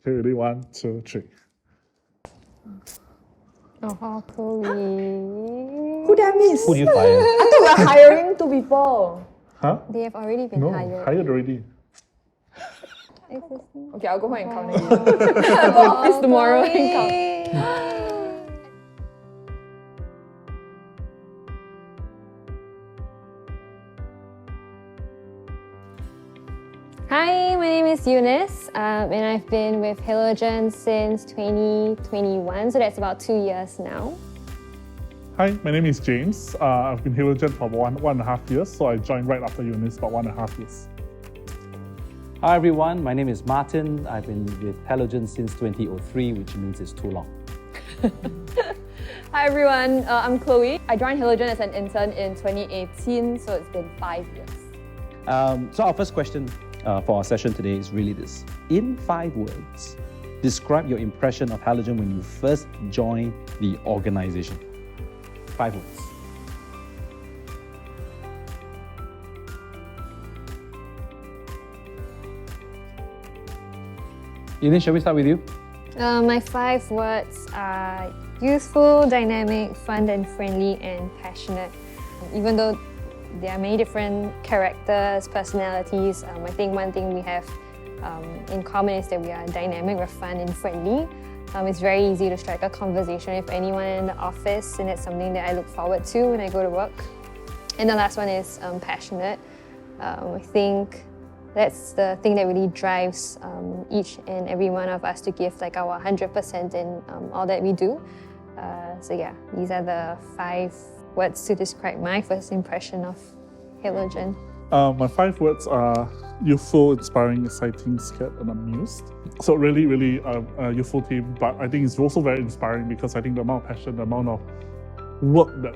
Okay, ready? 1, 2, 3. Oh, Chloe. Who did I miss? Who do you fire? I thought we were hiring 2 people. Huh? They have already been No, hired. hired already. Existing. Okay, I'll go home and count again. I'll go office tomorrow and count. Hi, my name is Eunice, and I've been with Halogen since 2021, so that's about 2 years now. Hi, my name is James. I've been Halogen for one and a half years, so I joined right after Eunice, about 1.5 years. Hi everyone, my name is Martin. I've been with Halogen since 2003, which means it's too long. Hi everyone, I'm Chloe. I joined Halogen as an intern in 2018, so it's been 5 years. So our first question for our session today is really this. In 5 words, describe your impression of Halogen when you first joined the organization. 5 words. Eunice, shall we start with you? My 5 words are youthful, dynamic, fun and friendly, and passionate. Even though there are many different characters, personalities, I think one thing we have in common is that we are dynamic, we're fun and friendly. It's very easy to strike a conversation with anyone in the office, and it's something that I look forward to when I go to work. And the last one is passionate. I think that's the thing that really drives each and every one of us to give like our 100% in all that we do. So yeah, these are the 5 words to describe my first impression of Halogen. My 5 words are youthful, inspiring, exciting, scared, and amused. So really a youthful team, but I think it's also very inspiring because I think the amount of passion, the amount of work that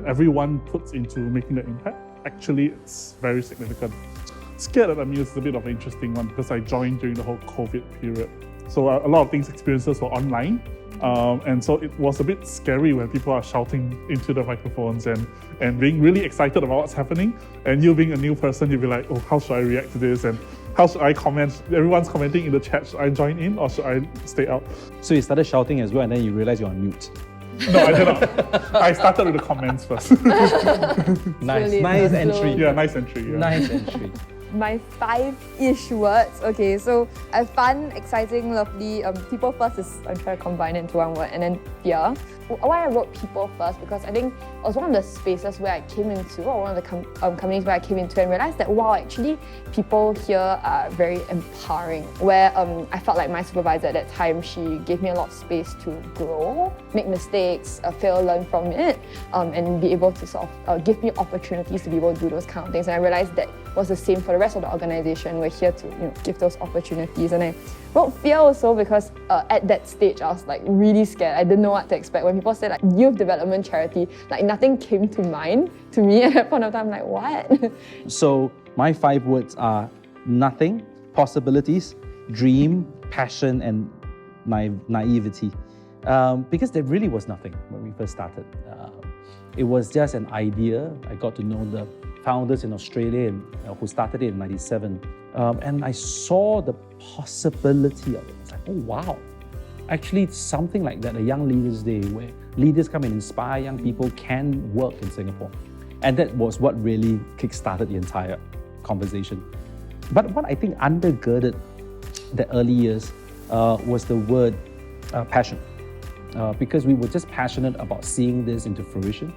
everyone puts into making the impact, actually it's very significant. Scared and amused is a bit of an interesting one because I joined during the whole COVID period. So a lot of experiences were online. And so it was a bit scary when people are shouting into the microphones and being really excited about what's happening. And you being a new person, you'll be like, oh, how should I react to this? And how should I comment? Everyone's commenting in the chat. Should I join in or should I stay out? So you started shouting as well and then you realized you're on mute. No, I did not. I started with the comments first. Nice, Slowly, nice slowly. entry. Yeah, nice entry. Yeah. Nice entry. My 5-ish words. Okay, so fun, exciting, lovely. People first is I'm trying to combine into one word, and then fear. Why I wrote people first because I think it was one of the spaces where I came into, or one of the companies where I came into and realized that wow, actually people here are very empowering. Where I felt like my supervisor at that time, she gave me a lot of space to grow, make mistakes, fail, learn from it, and be able to sort of give me opportunities to be able to do those kind of things. And I realized that was the same for the rest of the organization. We're here to give those opportunities. And I wrote fear also because at that stage I was like really scared. I didn't know what to expect. When people said like youth development charity, like nothing came to mind to me at that point of time. I'm like, what? So my 5 words are nothing, possibilities, dream, passion, and naivety. Because there really was nothing when we first started. It was just an idea. I got to know the founders in Australia who started it in '97. And I saw the possibility of it. It's like, oh wow, actually it's something like that, a Young Leaders Day, where leaders come and inspire young people can work in Singapore. And that was what really kickstarted the entire conversation. But what I think undergirded the early years was the word passion. Because we were just passionate about seeing this into fruition.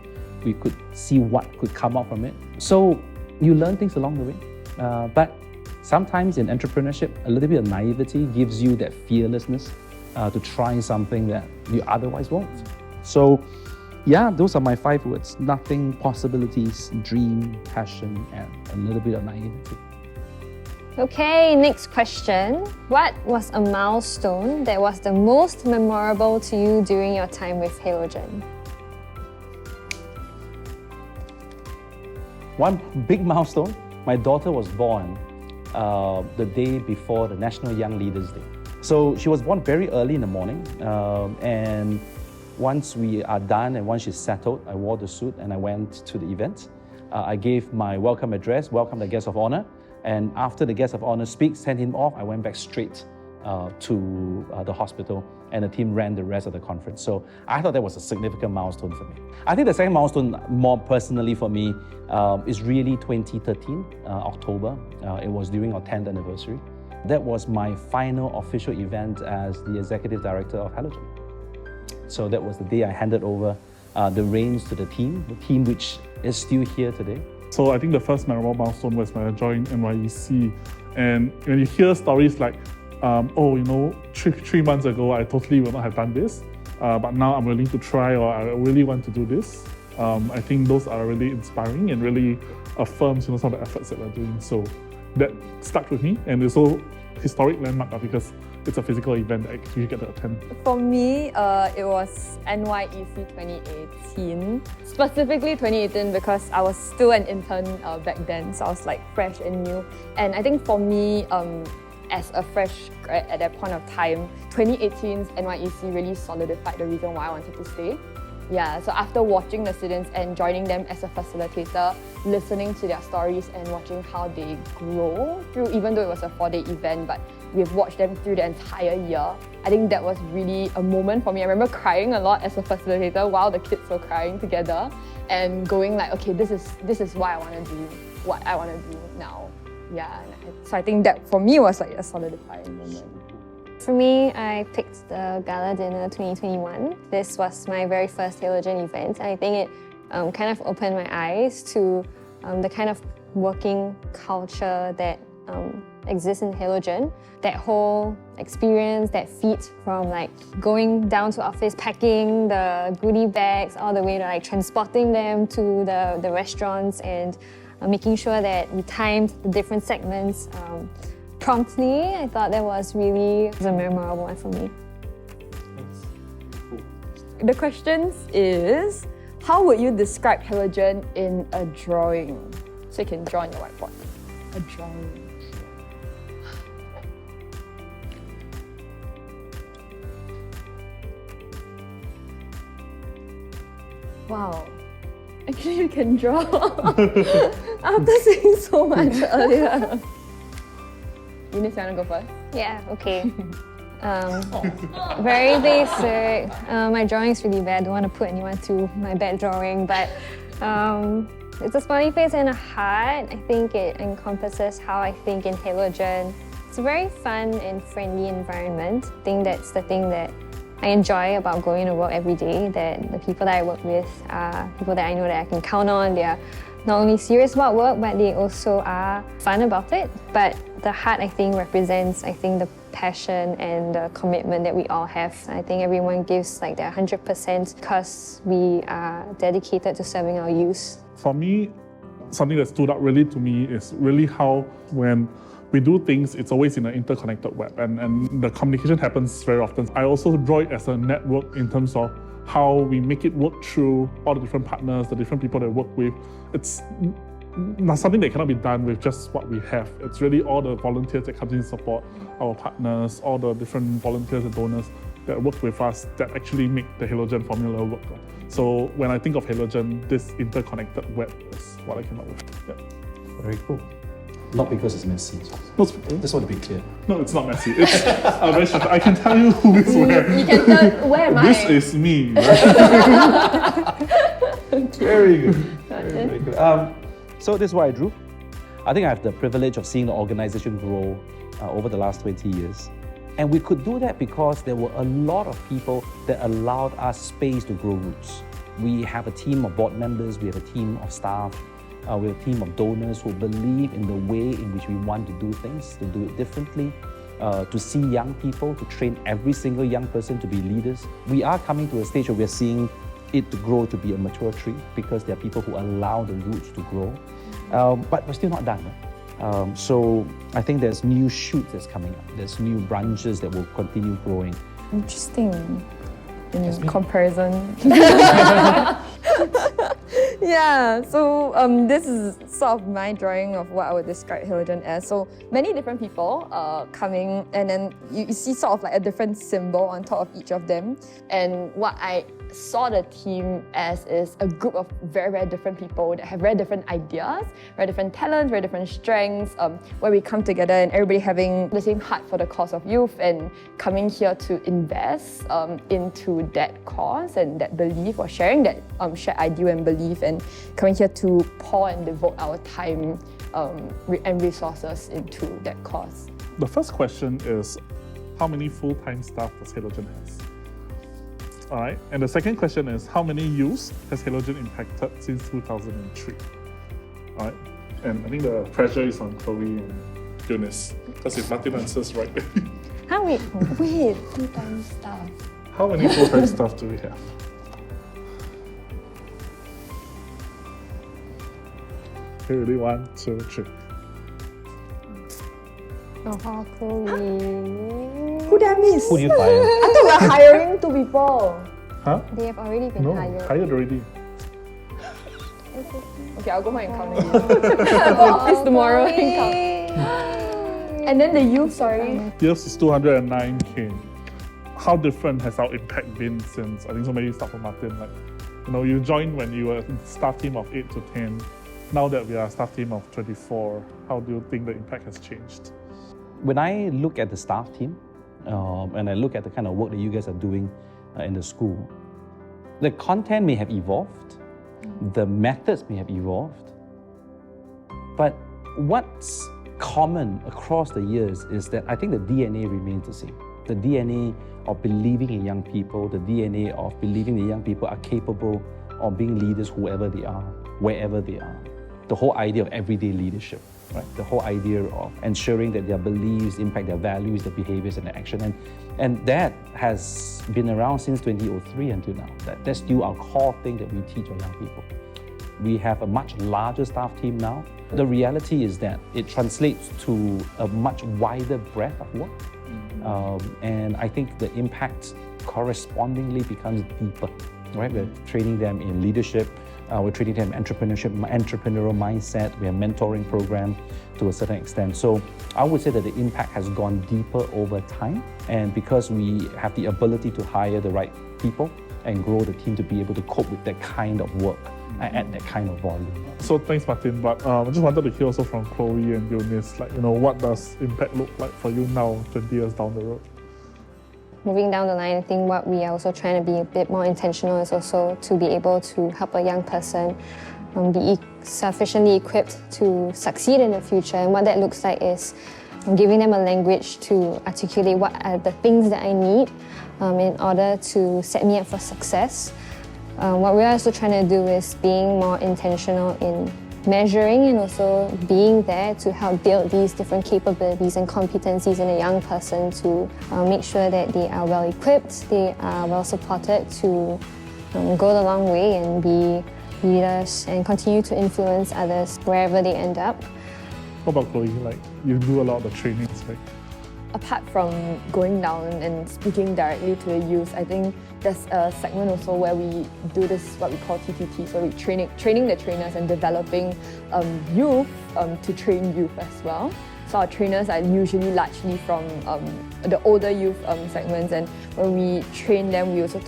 We could see what could come out from it. So you learn things along the way. But sometimes in entrepreneurship, a little bit of naivety gives you that fearlessness to try something that you otherwise won't. So yeah, those are my 5 words. Nothing, possibilities, dream, passion, and a little bit of naivety. Okay, next question. What was a milestone that was the most memorable to you during your time with Halogen? One big milestone, my daughter was born the day before the National Young Leaders Day. So she was born very early in the morning, and once we are done and once she's settled, I wore the suit and I went to the event. I gave my welcome address, welcomed the guest of honor, and after the guest of honor speaks, sent him off, I went back straight to the hospital, and the team ran the rest of the conference. So I thought that was a significant milestone for me. I think the second milestone, more personally for me, is really 2013, October. It was during our 10th anniversary. That was my final official event as the executive director of Halogen. So that was the day I handed over the reins to the team which is still here today. So I think the first memorable milestone was when I joined NYEC. And when you hear stories like, three months ago, I totally would not have done this, but now I'm willing to try, or I really want to do this. I think those are really inspiring and really affirms some of the efforts that we're doing. So that stuck with me, and it's also historic landmark because it's a physical event that I actually get to attend. For me, it was NYEC 2018. Specifically 2018 because I was still an intern back then, so I was like fresh and new. And I think for me, as a fresh grad at that point of time, 2018's NYEC really solidified the reason why I wanted to stay. Yeah, so after watching the students and joining them as a facilitator, listening to their stories and watching how they grow through, even though it was a 4-day event, but we've watched them through the entire year. I think that was really a moment for me. I remember crying a lot as a facilitator while the kids were crying together and going like, okay, this is what I want to do, what I want to do now. Yeah, so I think that for me was like a solidifying moment. For me, I picked the Gala Dinner 2021. This was my very first Halogen event, and I think it kind of opened my eyes to the kind of working culture that exists in Halogen. That whole experience, that feat from like going down to office, packing the goodie bags, all the way to like transporting them to the restaurants and making sure that we timed the different segments promptly. I thought that was really a memorable one for me. The question is, how would you describe Halogen in a drawing? So you can draw on your whiteboard. A drawing. Wow. Actually, you can draw after saying so much earlier. Eunice, you want to go first? Yeah, okay. Very basic. My drawing's really bad. I don't want to put anyone through my bad drawing, but it's a smiley face and a heart. I think it encompasses how I think in Halogen. It's a very fun and friendly environment. I think that's the thing that I enjoy about going to work every day, that the people that I work with are people that I know that I can count on. They are not only serious about work, but they also are fun about it. But the heart, I think, represents, the passion and the commitment that we all have. I think everyone gives like their 100% because we are dedicated to serving our youth. For me, something that stood out really to me is really how when we do things, it's always in an interconnected web, and the communication happens very often. I also draw it as a network in terms of how we make it work through all the different partners, the different people that we work with. It's not something that cannot be done with just what we have. It's really all the volunteers that come in to support our partners, all the different volunteers and donors that work with us that actually make the Halogen formula work. So when I think of Halogen, this interconnected web is what I came up with. Yeah. Very cool. Not because it's messy. No, Just want to be clear. no, it's not messy. It's very structured. I can tell you who is where. You can tell, where am I? This is me. Very good. Very good. So this is what I drew. I think I have the privilege of seeing the organization grow over the last 20 years. And we could do that because there were a lot of people that allowed us space to grow roots. We have a team of board members, we have a team of staff, we have a team of donors who believe in the way in which we want to do things, to do it differently, to see young people, to train every single young person to be leaders. We are coming to a stage where we're seeing it to grow to be a mature tree because there are people who allow the roots to grow. But we're still not done. Right? So I think there's new shoots that's coming up. There's new branches that will continue growing. Interesting in comparison. Yeah, so this is sort of my drawing of what I would describe Halogen as. So many different people coming, and then you see sort of like a different symbol on top of each of them. And what I saw the team as is a group of very, very different people that have very different ideas, very different talents, very different strengths, where we come together and everybody having the same heart for the cause of youth and coming here to invest into that cause and that belief, or sharing that shared ideal and belief, and coming here to pour and devote our time and resources into that cause. The first question is, how many full-time staff does Halogen has? All right, and the second question is, how many youths has Halogen impacted since 2003? All right, and I think the pressure is on Chloe and Eunice, because if Martin answers right, Huh, wait. Wait, full-time staff. how many full-time staff do we have? Okay, ready? 1, 2, 3. Oh, Chloe. Who did I miss? Who do you fire? I thought we were hiring 2 people. Huh? They have already been No, hired. hired already. Okay, I'll go home and count again. I'll go office tomorrow and count. And then the youth, sorry. Yours is 209K. How different has our impact been since, I think so maybe start from Martin, like, you joined when you were a staff team of 8 to 10. Now that we are a staff team of 24, how do you think the impact has changed? When I look at the staff team, and I look at the kind of work that you guys are doing in the school, the content may have evolved, the methods may have evolved, but what's common across the years is that I think the DNA remains the same. The DNA of believing in young people, the DNA of believing that young people are capable of being leaders whoever they are, wherever they are. The whole idea of everyday leadership, right? The whole idea of ensuring that their beliefs impact their values, their behaviors, and their action. And that has been around since 2003 until now. That's still our core thing that we teach our young people. We have a much larger staff team now. The reality is that it translates to a much wider breadth of work. And I think the impact correspondingly becomes deeper, right? We're training them in leadership, we're training them in entrepreneurial mindset, we have mentoring program to a certain extent. So I would say that the impact has gone deeper over time, and because we have the ability to hire the right people and grow the team to be able to cope with that kind of work at that kind of volume. So thanks, Martin, but I just wanted to hear also from Chloe and Eunice, like, what does impact look like for you now, 20 years down the road? Moving down the line, I think what we are also trying to be a bit more intentional is also to be able to help a young person be sufficiently equipped to succeed in the future. And what that looks like is giving them a language to articulate what are the things that I need in order to set me up for success. What we're also trying to do is being more intentional in measuring and also being there to help build these different capabilities and competencies in a young person to make sure that they are well equipped, they are well supported to go the long way and be leaders and continue to influence others wherever they end up. What about Chloe? Like, you do a lot of the trainings, right? Apart from going down and speaking directly to the youth, I think there's a segment also where we do this, what we call TTT, so we training the trainers and developing youth to train youth as well. So our trainers are usually largely from the older youth segments, and when we train them, we also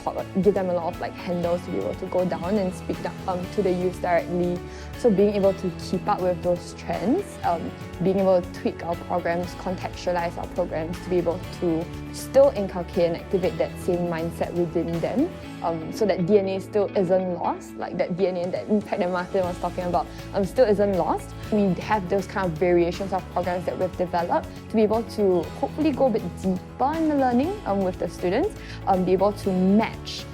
give them a lot of handles to be able to go down and speak to the youth directly. So being able to keep up with those trends, being able to tweak our programs, contextualize our programs to be able to still inculcate and activate that same mindset within them, so that DNA still isn't lost, like that DNA and that impact that Martin was talking about still isn't lost. We have those kind of variations of programs that we've developed to be able to hopefully go a bit deeper in the learning with the students, be able to match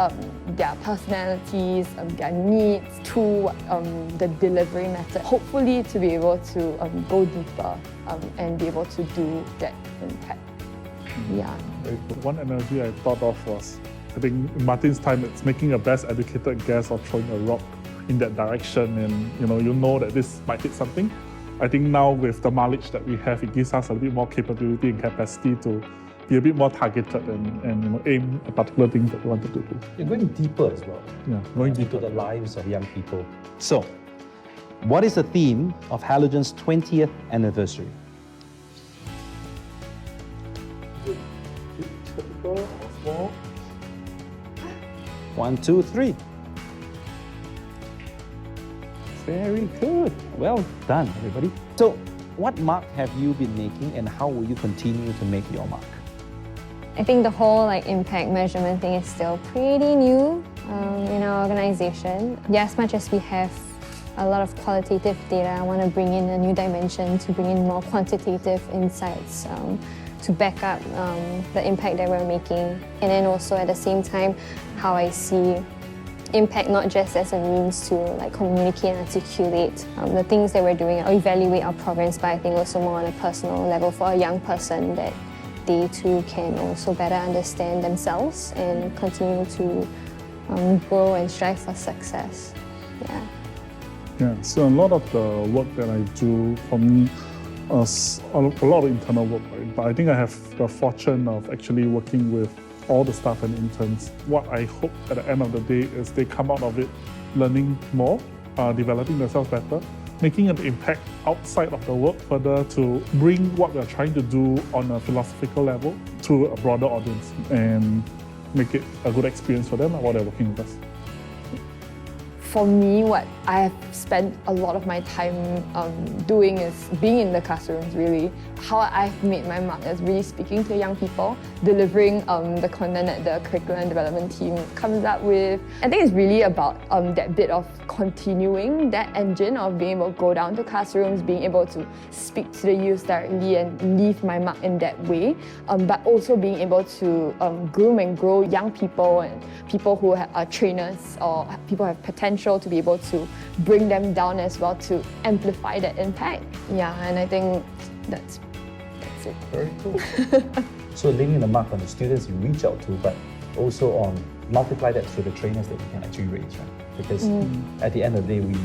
their personalities, their needs to the delivery method, hopefully to be able to go deeper and be able to do that impact. Yeah. One analogy I thought of was, I think in Martin's time, it's making a best educated guess or throwing a rock in that direction, and you know that this might hit something. I think now with the mileage that we have, it gives us a bit more capability and capacity to be a bit more targeted and aim at particular things that you wanted to do. You're going deeper as well. Yeah, going Into deeper. the lives of young people. So, what is the theme of Halogen's 20th anniversary? One, two, three. Very good. Well done, everybody. So, what mark have you been making and how will you continue to make your mark? I think the whole impact measurement thing is still pretty new in our organization. Yeah, as much as we have a lot of qualitative data, I want to bring in a new dimension to bring in more quantitative insights to back up the impact that we're making. And then also at the same time, how I see impact not just as a means to communicate and articulate the things that we're doing or evaluate our progress, but I think also more on a personal level for a young person that they too can also better understand themselves and continue to grow and strive for success. Yeah. Yeah, so a lot of the work that I do, for me, is a lot of internal work, right? But I think I have the fortune of actually working with all the staff and interns. What I hope at the end of the day is they come out of it learning more, developing themselves better, making an impact outside of the work further to bring what we're trying to do on a philosophical level to a broader audience and make it a good experience for them while they're working with us. For me, what I have spent a lot of my time doing is being in the classrooms, really. How I've made my mark is really speaking to young people, delivering the content that the curriculum and development team comes up with. I think it's really about that bit of continuing that engine of being able to go down to classrooms, being able to speak to the youth directly and leave my mark in that way, but also being able to groom and grow young people and people who are trainers or people who have potential to be able to bring them down as well to amplify that impact. Yeah, and I think that's it. Very cool. So leaving the mark on the students you reach out to, but also on multiply that through the trainers that you can actually raise, right? Because at the end of the day,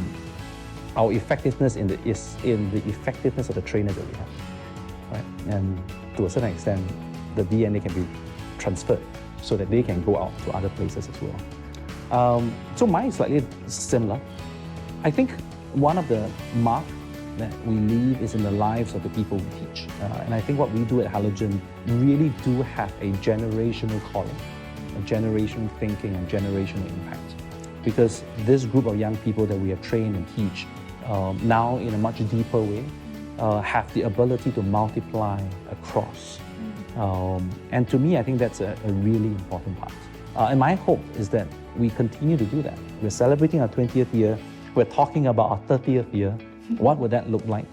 our effectiveness is in the effectiveness of the trainers that we have, right? And to a certain extent, the DNA can be transferred so that they can go out to other places as well. So mine is slightly similar. I think one of the mark that we leave is in the lives of the people we teach. And I think what we do at Halogen really do have a generational calling, a generational thinking and generational impact. Because this group of young people that we have trained and teach now in a much deeper way have the ability to multiply across. And to me, I think that's a really important part. And my hope is that we continue to do that. We're celebrating our 20th year. We're talking about our 30th year. What would that look like?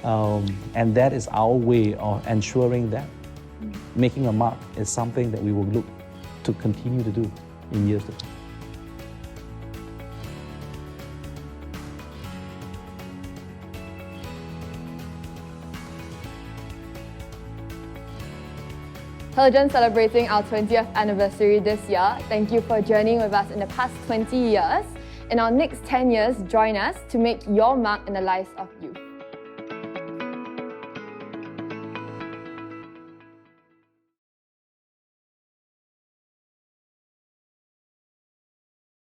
And that is our way of ensuring that making a mark is something that we will look to continue to do in years to come. Halogen celebrating our 20th anniversary this year. Thank you for journeying with us in the past 20 years. In our next 10 years, join us to make your mark in the lives of youth.